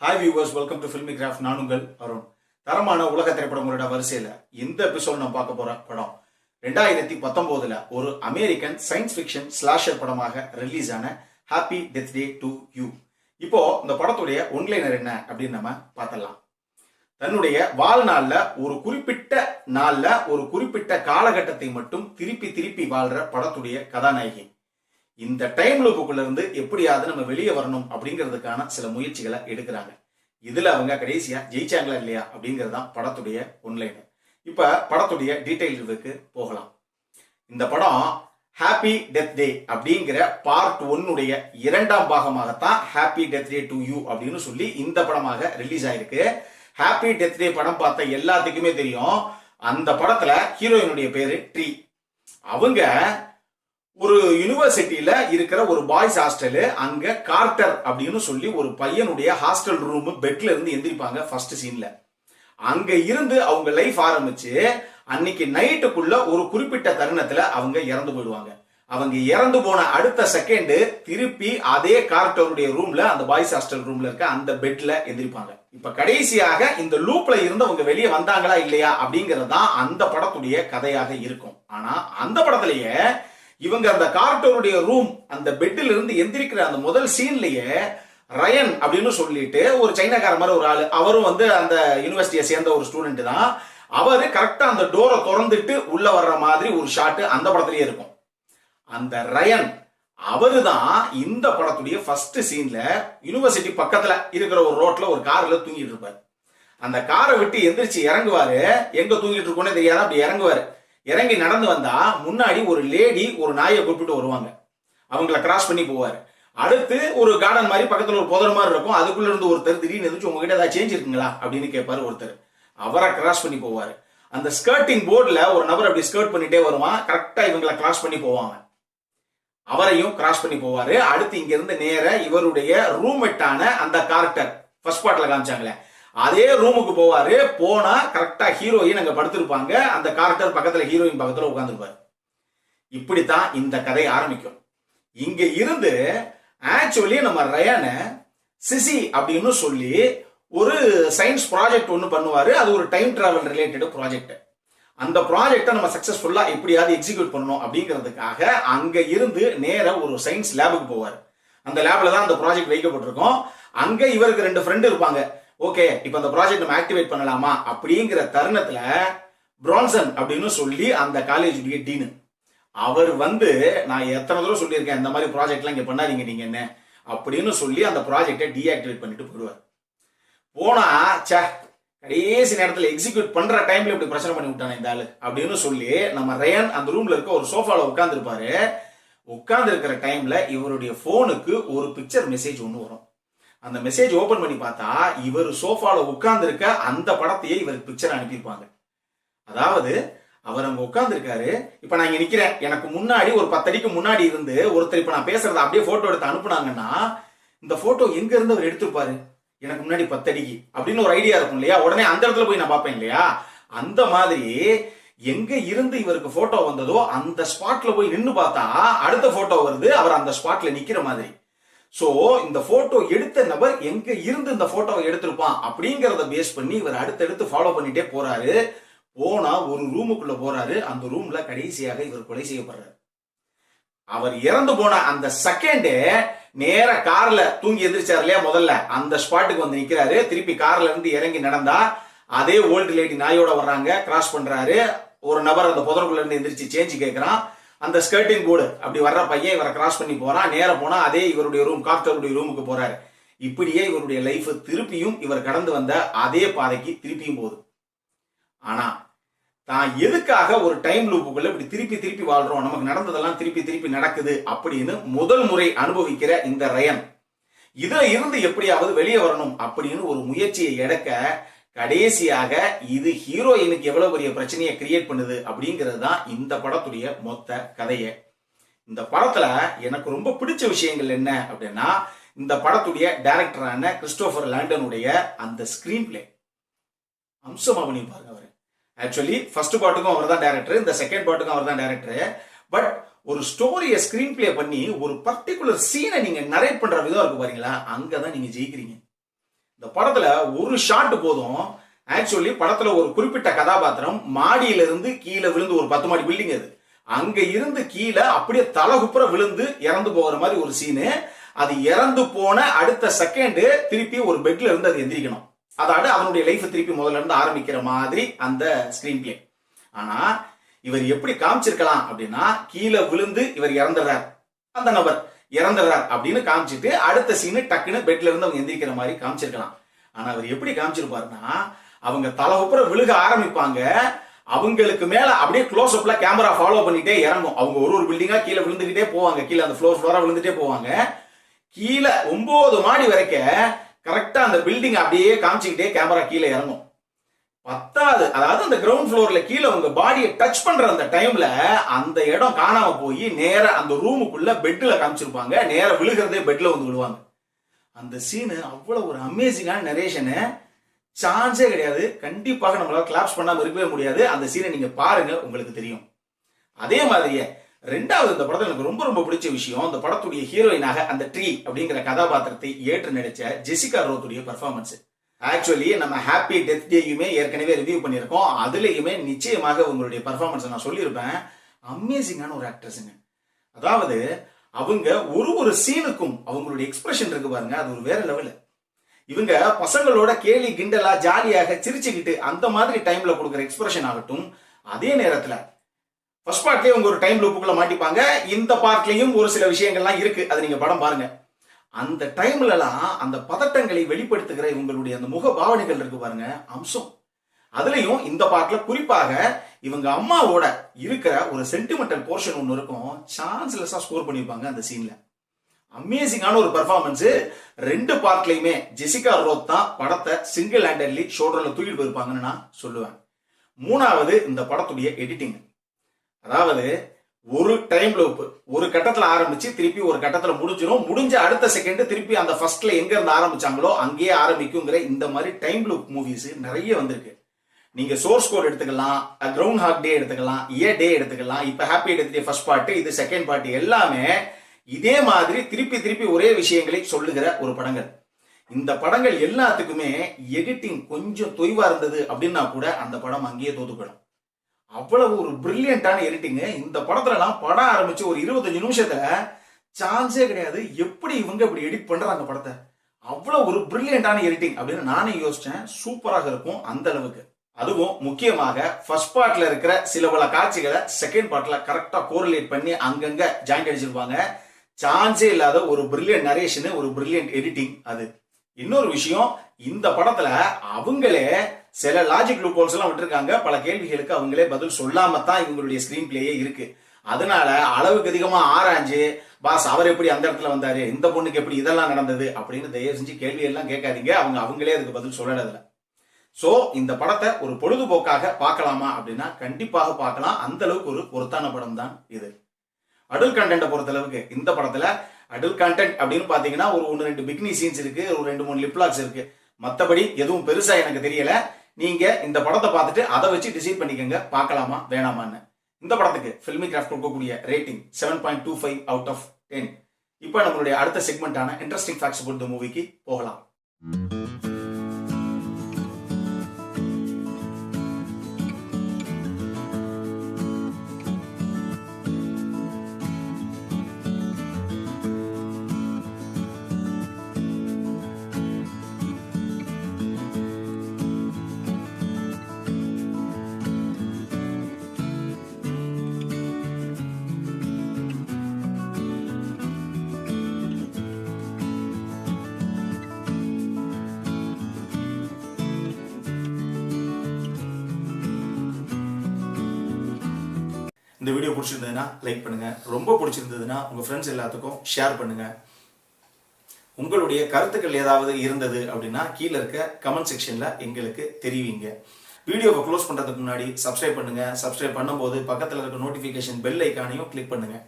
Hi viewers, welcome to Filmicraft. நான் உங்கள் அருண். தரமான உலக திரைப்படங்களோட வரிசையில இந்த எபிசோட் நான் பார்க்க போற படம் 2019ல ஒரு அமெரிக்கன் சயின்ஸ் ஃபிக்ஷன் ஸ்லாஷர் படமாக ரிலீஸ் ஆன happy death day to you. இப்போ இந்த படத்துடைய ஒன்லைனர் என்ன அப்படின்னு நம்ம பார்த்தலாம். தன்னுடைய வாழ்நாள்ல ஒரு குறிப்பிட்ட நாள்ல ஒரு குறிப்பிட்ட காலகட்டத்தை மட்டும் திருப்பி வாழ்ற படத்துடைய கதாநாயகி இந்த டைம் லூப்புக்குள்ள இருந்து எப்படியாவது நம்ம வெளியே வரணும் அப்படிங்கிறதுக்கான சில முயற்சிகளை எடுக்கிறாங்க. இதுல அவங்க கடைசியா ஜெயிச்சாங்களா இல்லையா அப்படிங்கறதுதான் படத்துடைய ஒன்லைனர். இப்ப படத்துடைய டீடைல்களுக்கு போகலாம். இந்த படம் ஹாப்பி டெத் டே அப்படிங்கிற பார்ட் 1 இரண்டாம் பாகமாகத்தான் happy death day to you அப்படின்னு சொல்லி இந்த படமாக ரிலீஸ் ஆயிருக்கு. ஹாப்பி டெத் டே படம் பார்த்த எல்லாத்துக்குமே தெரியும், அந்த படத்துல ஹீரோயினுடைய பேரு ட்ரீ. அவங்க ஒரு யூனிவர்சிட்டியில இருக்கிற ஒரு பாய்ஸ் ஹாஸ்டல், அங்க கார்ட்டர் அப்படின்னு சொல்லி ஒரு பையனுடைய ஹாஸ்டல் ரூம் பெட்ல இருந்து எந்திரிப்பாங்க ஃபர்ஸ்ட் சீன்ல. அங்க இருந்து அவங்க லைஃப் ஆரம்பிச்சு அன்னைக்கு நைட்டுக்குள்ள ஒரு குறிப்பிட்ட தருணத்துல அவங்க இறந்து போயிடுவாங்க. அவங்க இறந்து போன அடுத்த செகண்ட் திருப்பி அதே கார்ட்டருடைய ரூம்ல, அந்த பாய்ஸ் ஹாஸ்டல் ரூம்ல இருக்க அந்த பெட்ல எந்திரிப்பாங்க. இப்ப கடைசியாக இந்த லூப்ல இருந்து அவங்க வெளியே வந்தாங்களா இல்லையா அப்படிங்கிறது தான் அந்த படத்துடைய கதையாக இருக்கும். ஆனா அந்த படத்திலேயே இவங்க அந்த கார்ட்டருடைய ரூம் அந்த பெட்டில் இருந்து எந்திரிக்கிற அந்த முதல் சீன்லயே ரயன் அப்படின்னு சொல்லிட்டு ஒரு சைனாக்கார மாதிரி ஒரு ஆளு, அவரும் அந்த யூனிவர்சிட்டியை சேர்ந்த ஒரு ஸ்டூடெண்ட் தான். அவரு கரெக்டா அந்த டோரை திறந்துட்டு உள்ள வர்ற மாதிரி ஒரு ஷாட் அந்த படத்திலேயே இருக்கும். அந்த ரயன் அவரு தான் இந்த படத்துடைய ஃபர்ஸ்ட் சீன்ல யூனிவர்சிட்டி பக்கத்துல இருக்கிற ஒரு ரோட்ல ஒரு கார்ல தூங்கிட்டு இருப்பாரு. அந்த காரை விட்டு எந்திரிச்சு இறங்குவாரு. எங்க தூங்கிட்டு இருக்கோன்னே தெரியாத அப்படி இறங்குவாரு. இறங்கி நடந்து வந்தா முன்னாடி ஒரு லேடி ஒரு நாயை கூப்பிட்டு வருவாங்க. அவங்கள கிராஸ் பண்ணி போவாரு. அடுத்து ஒரு கார்டன் மாதிரி பக்கத்துல ஒரு புதர் மாதிரி இருக்கும். அதுக்குள்ள இருந்து ஒருத்தர் திடீர்னு எதிர்த்து உங்ககிட்ட ஏதாவது சேஞ்ச் இருக்குங்களா அப்படின்னு கேட்பாரு ஒருத்தர். அவரை கிராஸ் பண்ணி போவாரு. அந்த ஸ்கர்ட்டிங் போர்டுல ஒரு நபர் அப்படி ஸ்கர்ட் பண்ணிட்டே வருவான். கரெக்டா இவங்களை கிராஸ் பண்ணி போவாங்க. அவரையும் கிராஸ் பண்ணி போவாரு. அடுத்து இங்க இருந்து நேர இவருடைய ரூம்மேட்டான அந்த கார்ட்டர் ஃபர்ஸ்ட் பார்ட்ல காமிச்சாங்களே அதே ரூமுக்கு போவாரு. போனா கரெக்டா ஹீரோயின் அங்க படுத்திருப்பாங்க. அந்த கார்ட்டர் பக்கத்துல ஹீரோயின் பக்கத்துல உட்கார்ந்துருப்பாரு. இப்படித்தான் இந்த கதை ஆரம்பிக்கும். இங்க இருந்து ஆக்சுவலி நம்ம ரயன சிசி அப்படின்னு சொல்லி ஒரு சயின்ஸ் ப்ராஜெக்ட் ஒன்னு பண்ணுவாரு. அது ஒரு டைம் டிராவல் ரிலேட்டட் ப்ராஜெக்ட். அந்த ப்ராஜெக்டை நம்ம சக்சஸ்ஃபுல்லா எப்படியாவது எக்ஸிக்யூட் பண்ணணும் அப்படிங்கிறதுக்காக அங்க இருந்து நேர ஒரு சயின்ஸ் லேபுக்கு போவாரு. அந்த லேப்ல தான் அந்த ப்ராஜெக்ட் வைக்கப்பட்டிருக்கும். அங்க இவருக்கு 2 ஃப்ரெண்ட் இருப்பாங்க. ஓகே, இப்ப அந்த ப்ராஜெக்ட் நம்ம ஆக்டிவேட் பண்ணலாமா அப்படிங்கிற தருணத்துல பிரான்சன் அப்படின்னு சொல்லி அந்த காலேஜுடைய டீனு அவர் நான் எத்தனை தடவை சொல்லியிருக்கேன் இந்த மாதிரி ப்ராஜெக்ட்லாம் இங்க பண்ணாதீங்க நீங்க என்ன அப்படின்னு சொல்லி அந்த ப்ராஜெக்டை டீஆக்டிவேட் பண்ணிட்டு போயிடுவார். போனா கடைசி நேரத்தில் எக்ஸிக்யூட் பண்ற டைம்ல இப்படி பிரச்சனை பண்ணி விட்டானே இந்த ஆளு அப்படின்னு சொல்லி நம்ம ரயன் அந்த ரூம்ல இருக்க ஒரு சோஃபால உட்கார்ந்து இருப்பாரு. உட்கார்ந்து இருக்கிற டைம்ல இவருடைய போனுக்கு ஒரு பிக்சர் மெசேஜ் ஒன்று வரும். அந்த மெசேஜ் ஓபன் பண்ணி பார்த்தா இவர் சோஃபால உட்கார்ந்து இருக்க அந்த படத்தையே இவருக்கு பிக்சர் அனுப்பியிருப்பாங்க. அதாவது அவர் அங்க உட்கார்ந்து இருக்காரு. இப்ப நான் இங்க நிக்கிறேன். எனக்கு முன்னாடி ஒரு 10 அடிக்கு முன்னாடி இருந்து ஒருத்தர் இப்ப நான் பேசுறத அப்படியே போட்டோ எடுத்து அனுப்புனாங்கன்னா இந்த போட்டோ எங்க இருந்து அவர் எடுத்திருப்பாரு, எனக்கு முன்னாடி 10 அடிக்கு அப்படின்னு ஒரு ஐடியா இருக்கும் இல்லையா. உடனே அந்த இடத்துல போய் நான் பார்ப்பேன் இல்லையா. அந்த மாதிரி எங்க இருந்து இவருக்கு போட்டோ வந்ததோ அந்த ஸ்பாட்ல போய் நின்னு பார்த்தா அடுத்த போட்டோ வருது, அவர் அந்த ஸ்பாட்ல நிக்கிற மாதிரி. சோ இந்த போட்டோ எடுத்த நபர் எங்க இருந்து இந்த போட்டோவை எடுத்திருப்பான் அப்படிங்கறத பேஸ் பண்ணி இவர் அடுத்தடுத்து ஃபாலோ பண்ணிட்டே போறாரு. போனா ஒரு ரூமுக்குள்ள போறாரு. அந்த ரூம்ல கடைசியாக இவர் கொலை செய்யப்படுறாரு. அவர் இறந்து போன அந்த செகண்டே நேர கார்ல தூங்கி எதிர்ச்சார் இல்லையா முதல்ல, அந்த ஸ்பாட்டுக்கு வந்து நிக்கிறாரு. திருப்பி கார்ல இருந்து இறங்கி நடந்தா அதே ஓல்டு லேடி நாயோட வர்றாங்க. கிராஸ் பண்றாரு. ஒரு நபர் அந்த புதருக்குள்ள இருந்து எந்திரிச்சு சேஞ்ச் கேட்கிறான். அந்த ஸ்கர்ட்டிங் போர்டு அப்படி வர்ற பையன் இவரை கிராஸ் பண்ணி போறான். நேர போனா அதே இவருடைய ரூம் கார்ட்டருடைய ரூமுக்கு போறாரு. இப்படியே இவருடைய லைஃப் திருப்பியும் இவர் கடந்து வந்த அதே பாதைக்கு திருப்பியும் போகுது. ஆனா தான் எதுக்காக ஒரு டைம் லூப்புக்குள்ள இப்படி திருப்பி வாழ்றோம், நமக்கு நடந்ததெல்லாம் திருப்பி நடக்குது அப்படின்னு முதல் முறை அனுபவிக்கிற இந்த ரயன் இதுல இருந்து எப்படியாவது வெளியே வரணும் அப்படின்னு ஒரு முயற்சியை எடுக்க கடைசியாக இது ஹீரோயினுக்கு எவ்வளவு பெரிய பிரச்சனையை கிரியேட் பண்ணுது அப்படிங்கிறது தான் இந்த படத்துடைய மொத்த கதையை. இந்த படத்துல எனக்கு ரொம்ப பிடிச்ச விஷயங்கள் என்ன அப்படின்னா, இந்த படத்துடைய டைரக்டரான கிறிஸ்டோபர் லாண்டனுடைய அந்த ஸ்கிரீன் பிளே அம்சமா பண்ணி பாருங்க. அவரு ஆக்சுவலி ஃபர்ஸ்ட் பார்ட்டுக்கும் அவர் தான் டைரக்டர், இந்த செகண்ட் பார்ட்டுக்கும் அவர் தான் டைரக்டர். பட் ஒரு ஸ்டோரியை ஸ்கிரீன் பிளே பண்ணி ஒரு பர்டிகுலர் சீனை நீங்க நரேட் பண்ற விதம் இருக்கு பாருங்களா, அங்கதான் நீங்க ஜெயிக்கிறீங்க. இந்த படத்துல ஒரு ஷாட் போதும். ஆக்சுவலி படத்துல ஒரு குறிப்பிட்ட கதாபாத்திரம் மாடியில இருந்து கீழே விழுந்து, ஒரு 10 மாடி பில்டிங் அது, அங்க இருந்து கீழே அப்படியே தலகுப்புற விழுந்து இறந்து போகிற மாதிரி ஒரு சீனு. அது இறந்து போன அடுத்த செகண்ட் திருப்பி ஒரு பெட்ல இருந்து அது எந்திரிக்கணும். அதாவது அவனுடைய லைஃப் திருப்பி முதல்ல இருந்து ஆரம்பிக்கிற மாதிரி அந்த ஸ்கிரீன் பிளே. ஆனா இவர் எப்படி காமிச்சிருக்கலாம் அப்படின்னா, கீழே விழுந்து இவர் இறந்துடுறார், அந்த நபர் இறந்துடுறார் அப்படின்னு காமிச்சிட்டு அடுத்த சீனு டக்குன்னு பெட்ல இருந்து அவங்க எந்திரிக்கிற மாதிரி காமிச்சிருக்கலாம். ஆனா அவர் எப்படி காமிச்சிருப்பாருன்னா, அவங்க தலகுப்புற விழுக ஆரம்பிப்பாங்க, அவங்களுக்கு மேல அப்படியே க்ளோஸ் அப்ல கேமரா ஃபாலோ பண்ணிட்டே இறங்கும். அவங்க ஒரு பில்டிங்கா கீழே விழுந்துகிட்டே போவாங்க, கீழே அந்த ஃப்ளோரா விழுந்துட்டே போவாங்க. கீழே 9 மாடி வரைக்கும் கரெக்டா அந்த பில்டிங் அப்படியே காமிச்சுக்கிட்டே கேமரா கீழே இறங்கும். 10வது, அதாவது அந்த கிரவுண்ட் ஃப்ளோர்ல கீழே உங்க பாடியை டச் பண்ற அந்த டைம்ல அந்த இடம் காணாம போய் நேர அந்த ரூமுக்குள்ள பெட்ல காமிச்சிருப்பாங்க. நேர விழுகிறதே பெட்ல வந்து விழுவாங்க. அந்த சீனு அவ்வளவு ஒரு அமேசிங்கான நரேஷனு, சான்ஸே கிடையாது. கண்டிப்பாக நம்மளால கிளாப்ஸ் பண்ணாம இருக்கவே முடியாது. அந்த சீனை நீங்க பாருங்க, உங்களுக்கு தெரியும். அதே மாதிரியே ரெண்டாவது, இந்த படத்துல எனக்கு ரொம்ப ரொம்ப பிடிச்ச விஷயம், இந்த படத்துடைய ஹீரோயினாக அந்த ட்ரீ அப்படிங்கிற கதாபாத்திரத்தை ஏற்று நடிச்ச ஜெசிகா ரோத்துடைய பெர்ஃபார்மன்ஸ். ஆக்சுவலி நம்ம ஹாப்பி டெத் டேயுமே ஏற்கனவே ரிவ்யூ பண்ணியிருக்கோம். அதுலயுமே நிச்சயமாக உங்களுடைய பெர்ஃபார்மன்ஸ் நான் சொல்லியிருப்பேன். அமேசிங்கான ஒரு ஆக்ட்ரஸுங்க. அதாவது அவங்க ஒரு சீனுக்கும் அவங்களுடைய எக்ஸ்பிரஷன் இருக்கு பாருங்க, அது ஒரு வேற லெவல். இவங்க பசங்களோட கேலி கிண்டலா ஜாலியாக சிரிச்சுக்கிட்டு அந்த மாதிரி டைம்ல கொடுக்குற எக்ஸ்பிரஷன் ஆகட்டும், அதே நேரத்துல ஃபர்ஸ்ட் பார்ட்லயே அவங்க ஒரு டைம் லூப்புக்குள்ள மாட்டிப்பாங்க. இந்த பார்ட்லயும் ஒரு சில விஷயங்கள்லாம் இருக்கு, அது நீங்க படம் பாருங்க. அந்த டைம்ல எல்லாம் அந்த பதட்டங்களை வெளிப்படுத்துகிற இவங்களுடைய அந்த முக பாவனைகள் இருக்கு பாருங்க, அம்சம். அதுலயும் இந்த பார்ட்ல குறிப்பாக இவங்க அம்மாவோட இருக்கிற ஒரு சென்டிமெண்டல் போர்ஷன் ஒன்னு இருக்கும், சான்ஸ்லெஸ்ஸா ஸ்கோர் பண்ணிருப்பாங்க அந்த சீன்ல. அமேசிங்கான ஒரு பெர்ஃபார்மன்ஸ். 2 பார்ட்லயுமே ஜெசிகா ரோத் தான் படத்தை சிங்கிள் ஹேண்டட்லி ஷோல்டர்ல தூக்கிட்டு போயிருப்பாங்கன்னு நான் சொல்லுவேன். 3வது, இந்த படத்துடைய எடிட்டிங். அதாவது ஒரு டைம் லூப் ஒரு கட்டத்துல ஆரம்பிச்சு திருப்பி ஒரு கட்டத்துல முடிஞ்சிடும். முடிஞ்ச அடுத்த செகண்ட் திருப்பி அந்த ஃபர்ஸ்ட்ல எங்க இருந்து ஆரம்பிச்சாங்களோ அங்கேயே ஆரம்பிக்குங்கிற இந்த மாதிரி டைம் லூப் மூவிஸ் நிறைய வந்திருக்கு. நீங்க சோர்ஸ் கோட் எடுத்துக்கலாம், கிரவுண்ட் ஹாக் டே எடுத்துக்கலாம், ஏ டே எடுத்துக்கலாம், இப்ப happy death day first part, இது செகண்ட் பார்ட், எல்லாமே இதே மாதிரி திருப்பி திருப்பி ஒரே விஷயங்களை சொல்லுகிற ஒரு படங்கள். இந்த படங்கள் எல்லாத்துக்குமே எடிட்டிங் கொஞ்சம் தொய்வா இருந்தது அப்படின்னா கூட அந்த படம் அங்கேயே தோத்துப்படும். அவ்வளவு ஒரு பிரில்லியண்டான எடிட்டிங். இந்த படத்துல எல்லாம் படம் ஆரம்பிச்சு ஒரு 25 நிமிஷத்துல சான்ஸே கிடையாது, எப்படி இவங்க இப்படி எடிட் பண்றாங்க படத்தை. அவ்வளவு ஒரு பிரில்லியண்டான எடிட்டிங் அப்படின்னு நானே யோசிச்சேன். சூப்பராக இருக்கும் அந்த அளவுக்கு. அதுவும் முக்கியமாக ஃபர்ஸ்ட் பார்ட்ல இருக்கிற சில பல காட்சிகளை செகண்ட் பார்ட்ல கரெக்டா கோரிலேட் பண்ணி அங்கங்க ஜாயிண்ட் அடிச்சிருப்பாங்க. சான்ஸே இல்லாத ஒரு பிரில்லியன்ட் நரேஷன், ஒரு பிரில்லியன்ட் எடிட்டிங் அது. இன்னொரு விஷயம், இந்த படத்துல அவங்களே சில லாஜிக் லூப் ஹோல்ஸ் எல்லாம் விட்டுருக்காங்க. பல கேள்விகளுக்கு அவங்களே பதில் சொல்லாம தான் இவங்களுடைய ஸ்கிரீன் பிளேயே இருக்கு. அதனால அளவுக்கு அதிகமா ஆராய்ஞ்சு, பாஸ் அவர் எப்படி அந்த இடத்துல வந்தாரு, இந்த பொண்ணுக்கு எப்படி இதெல்லாம் நடந்தது அப்படின்னு தயவு செஞ்சு கேள்வி எல்லாம் கேட்காதீங்க. அவங்களே அதுக்கு பதில் சொல்லறதில்ல. சோ இந்த படத்தை ஒரு பொழுதுபோக்காக பார்க்கலாமா அப்படின்னா கண்டிப்பாக பார்க்கலாம். அந்த அளவுக்கு ஒரு பொருத்தான படம் தான் இது. அடல்ட் கண்டென்ட்டை பொறுத்த அளவுக்கு இந்த படத்துல அடல்ட் கண்டென்ட் அப்படின்னு பாத்தீங்கன்னா ஒரு 1-2 பிக்னி சீன்ஸ் இருக்கு, ஒரு 2-3 லிப்லாக்ஸ் இருக்கு. மத்தபடி எதுவும் பெருசா எனக்கு தெரியல. நீங்க இந்த படத்தை பார்த்துட்டு அதை வச்சு டிசைட் பண்ணிக்கங்க பார்க்கலாமா வேணாமான்னு. இந்த படத்துக்கு ஃபில்மி கிராஃப்ட் கொடுக்கக்கூடிய ரேட்டிங் 7.25 அவுட் ஆஃப் 10. இப்போ நம்மளுடைய அடுத்த செக்மெண்டான இன்ட்ரெஸ்டிங் ஃபேக்ட்ஸ் அபௌட் தி மூவிக்கு போகலாம். இந்த வீடியோ பிடிச்சிருந்ததுன்னா லைக் பண்ணுங்க, ரொம்ப பிடிச்சிருந்ததுன்னா உங்க ஃப்ரெண்ட்ஸ் எல்லாத்துக்கும் ஷேர் பண்ணுங்க. உங்களுடைய கருத்துக்கள் ஏதாவது இருந்தது அப்படின்னா கீழே இருக்க கமெண்ட் செக்ஷன்ல எங்களுக்கு தெரிவிங்க. வீடியோவை க்ளோஸ் பண்றதுக்கு முன்னாடி சப்ஸ்கிரைப் பண்ணுங்க. சப்ஸ்கிரைப் பண்ணும்போது பக்கத்தில் இருக்க நோட்டிபிகேஷன் பெல் ஐக்கானையும் கிளிக் பண்ணுங்க.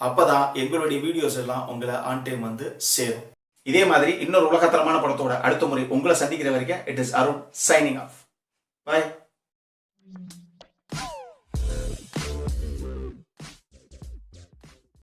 அப்பதான் எங்களுடைய வீடியோஸ் எல்லாம் உங்களை ஆன் டைம் வந்து சேரும். இதே மாதிரி இன்னொரு உலகத்தரமான படத்தோட அடுத்த முறை உங்களை சந்திக்கிற வரைக்கும் it is Arun signing off. By.